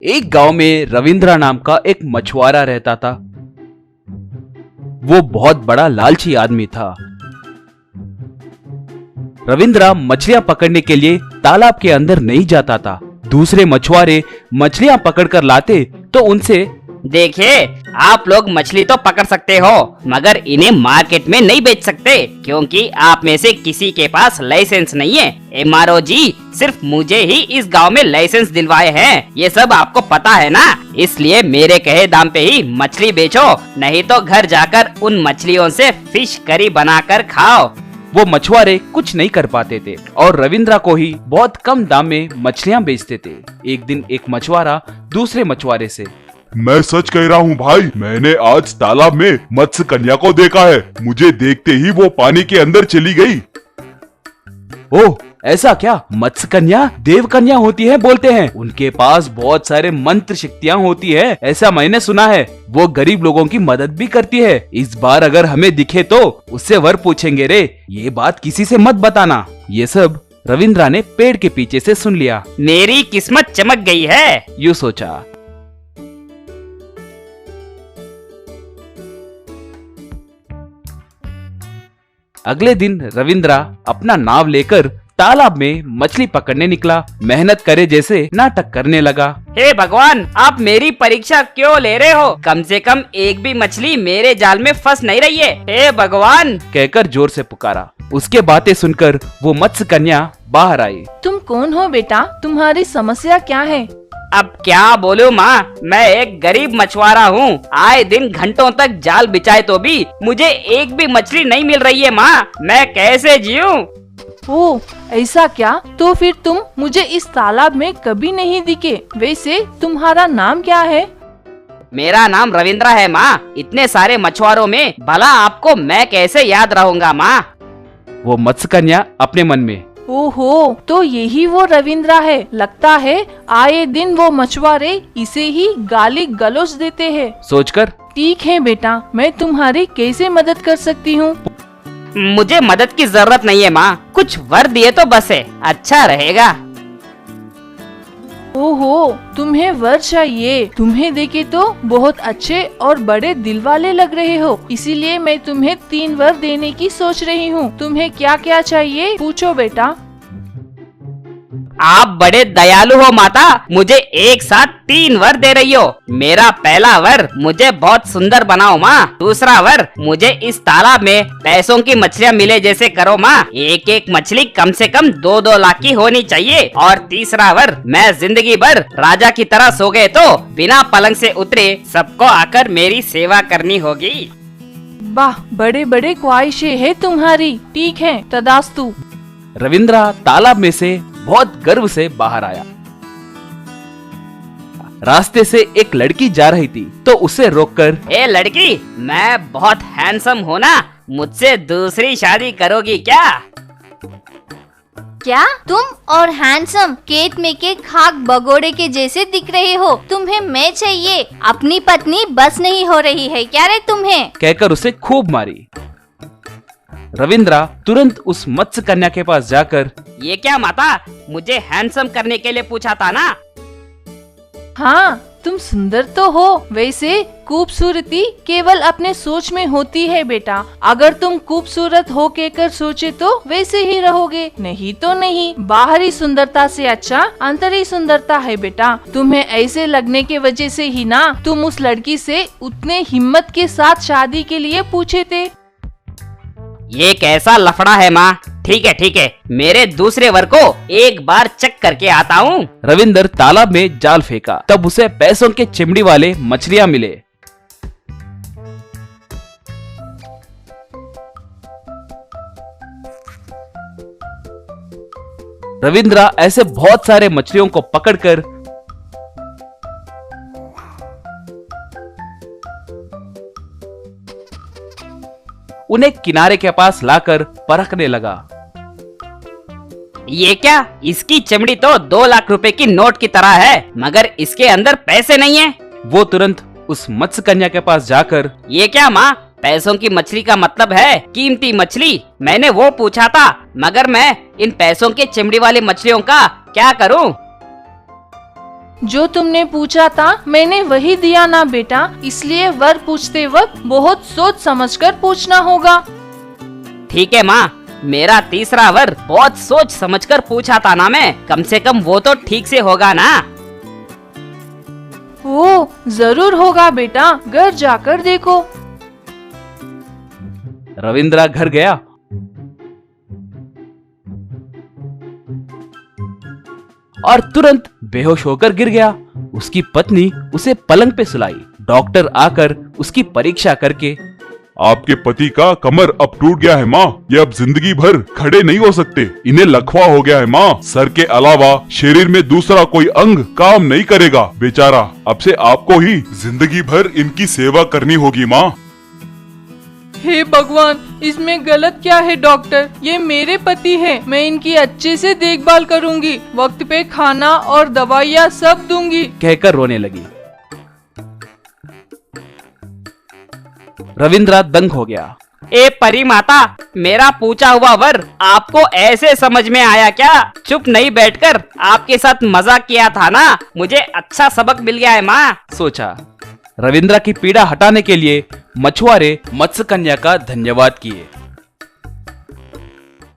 एक गांव में रविंद्रा नाम का एक मछुआरा रहता था। वो बहुत बड़ा लालची आदमी था। रविंद्रा मछलियां पकड़ने के लिए तालाब के अंदर नहीं जाता था। दूसरे मछुआरे मछलियां पकड़कर लाते तो उनसे, देखिए, आप लोग मछली तो पकड़ सकते हो मगर इन्हें मार्केट में नहीं बेच सकते क्योंकि आप में से किसी के पास लाइसेंस नहीं है। एमआरओ जी सिर्फ मुझे ही इस गांव में लाइसेंस दिलवाए हैं, ये सब आपको पता है ना। इसलिए मेरे कहे दाम पे ही मछली बेचो, नहीं तो घर जाकर उन मछलियों से फिश करी बनाकर खाओ। वो मछुआरे कुछ नहीं कर पाते थे और रविंद्रा को ही बहुत कम दाम में मछलियां बेचते थे। एक दिन एक मछुआरा दूसरे मछुआरे से, मैं सच कह रहा हूँ भाई, मैंने आज तालाब में मत्स्य कन्या को देखा है। मुझे देखते ही वो पानी के अंदर चली गई। ओह, ऐसा क्या? मत्स्य कन्या देव कन्या होती है बोलते हैं। उनके पास बहुत सारे मंत्र शक्तियाँ होती है, ऐसा मैंने सुना है। वो गरीब लोगों की मदद भी करती है। इस बार अगर हमें दिखे तो उससे वर पूछेंगे रे। ये बात किसी से मत बताना। ये सब रविंद्रा ने पेड़ के पीछे से सुन लिया। मेरी किस्मत चमक गई है, यूँ सोचा। अगले दिन रविंद्रा अपना नाव लेकर तालाब में मछली पकड़ने निकला। मेहनत करे जैसे नाटक करने लगा। हे भगवान, आप मेरी परीक्षा क्यों ले रहे हो? कम से कम एक भी मछली मेरे जाल में फंस नहीं रही है। हे भगवान, कहकर जोर से पुकारा। उसके बातें सुनकर वो मत्स्य कन्या बाहर आई। तुम कौन हो बेटा? तुम्हारी समस्या क्या है? अब क्या बोलूं माँ, मैं एक गरीब मछुआरा हूँ। आए दिन घंटों तक जाल बिछाए तो भी मुझे एक भी मछली नहीं मिल रही है माँ, मैं कैसे जीऊं? ओह, ऐसा क्या? तो फिर तुम मुझे इस तालाब में कभी नहीं दिखे। वैसे तुम्हारा नाम क्या है? मेरा नाम रविंद्रा है माँ। इतने सारे मछुआरों में भला आपको मैं कैसे याद रहूंगा माँ? वो मत्स्य कन्या अपने मन में, ओहो, तो यही वो रविंद्रा है। लगता है आए दिन वो मछुआरे इसे ही गाली गलौज देते हैं। सोचकर, ठीक है बेटा, मैं तुम्हारी कैसे मदद कर सकती हूँ? मुझे मदद की जरूरत नहीं है माँ, कुछ वर दिए तो बस है, अच्छा रहेगा। ओहो, तुम्हें वर चाहिए? तुम्हें देखे तो बहुत अच्छे और बड़े दिल वाले लग रहे हो, इसीलिए मैं तुम्हें 3 वर देने की सोच रही हूँ। तुम्हें क्या क्या चाहिए, पूछो बेटा। आप बड़े दयालु हो माता, मुझे एक साथ 3 वर दे रही हो। मेरा पहला वर, मुझे बहुत सुंदर बनाओ माँ। दूसरा वर, मुझे इस तालाब में पैसों की मछलियाँ मिले जैसे करो माँ। एक एक मछली कम से कम 2-2 लाख की होनी चाहिए। और तीसरा वर, मैं जिंदगी भर राजा की तरह सो गए तो बिना पलंग से उतरे सबको आकर मेरी सेवा करनी होगी। वाह, बड़े बड़े ख्वाहिशें है तुम्हारी। ठीक है, तदास्तु। रविंद्रा तालाब में से बहुत गर्व से बाहर आया। रास्ते से एक लड़की जा रही थी तो उसे रोककर, ए लड़की, मैं बहुत हैंडसम हूँ ना, मुझसे दूसरी शादी करोगी क्या? क्या तुम और हैंडसम खेत में के खाक बगोड़े के जैसे दिख रहे हो? तुम्हें मैं चाहिए, अपनी पत्नी बस नहीं हो रही है क्या रे तुम्हें? कहकर उसे खूब मारी। रविंद्रा तुरंत उस मत्स्य कन्या के पास जाकर, ये क्या माता, मुझे हैंडसम करने के लिए पूछा था ना? हाँ, तुम सुंदर तो हो। वैसे खूबसूरती केवल अपने सोच में होती है बेटा। अगर तुम खूबसूरत हो के कर सोचे तो वैसे ही रहोगे, नहीं तो नहीं। बाहरी सुंदरता से अच्छा अंतरी सुंदरता है बेटा। तुम्हें ऐसे लगने के वजह से ही ना तुम उस लड़की से उतने हिम्मत के साथ शादी के लिए पूछे थे। ये कैसा लफड़ा है माँ? ठीक है, मेरे दूसरे वर को एक बार चेक करके आता हूँ। रविंद्र तालाब में जाल फेंका, तब उसे पैसों के चिमड़ी वाले मछलियां मिले। रविंद्रा ऐसे बहुत सारे मछलियों को पकड़कर उन्हें किनारे के पास लाकर परखने लगा। ये क्या, इसकी चमड़ी तो 2 लाख रुपए की नोट की तरह है, मगर इसके अंदर पैसे नहीं है। वो तुरंत उस मत्स्य कन्या के पास जाकर, ये क्या माँ, पैसों की मछली का मतलब है कीमती मछली। मैंने वो पूछा था, मगर मैं इन पैसों के चमड़ी वाली मछलियों का क्या करूं? जो तुमने पूछा था मैंने वही दिया ना बेटा, इसलिए वर पूछते वक्त बहुत सोच समझकर पूछना होगा। ठीक है माँ, मेरा तीसरा वर बहुत सोच समझकर पूछा था ना मैं, कम से कम वो तो ठीक से होगा ना। ओ जरूर होगा बेटा, घर जाकर देखो। रविंद्रा घर गया और तुरंत बेहोश होकर गिर गया। उसकी पत्नी उसे पलंग पे सुलाई। डॉक्टर आकर उसकी परीक्षा करके, आपके पति का कमर अब टूट गया है माँ, ये अब जिंदगी भर खड़े नहीं हो सकते। इन्हें लकवा हो गया है माँ, सर के अलावा शरीर में दूसरा कोई अंग काम नहीं करेगा। बेचारा, अब से आपको ही जिंदगी भर इनकी सेवा करनी होगी माँ। हे भगवान, इसमें गलत क्या है डॉक्टर? ये मेरे पति है, मैं इनकी अच्छे से देखभाल करूंगी, वक्त पे खाना और दवाइयाँ सब दूंगी। कहकर रोने लगी। रविंद्रा दंग हो गया। ए परी माता, मेरा पूछा हुआ वर आपको ऐसे समझ में आया क्या? चुप नहीं बैठकर आपके साथ मजाक किया था ना, मुझे अच्छा सबक मिल गया है माँ, सोचा। रविंद्रा की पीड़ा हटाने के लिए मछुआरे मत्स्य कन्या का धन्यवाद किए।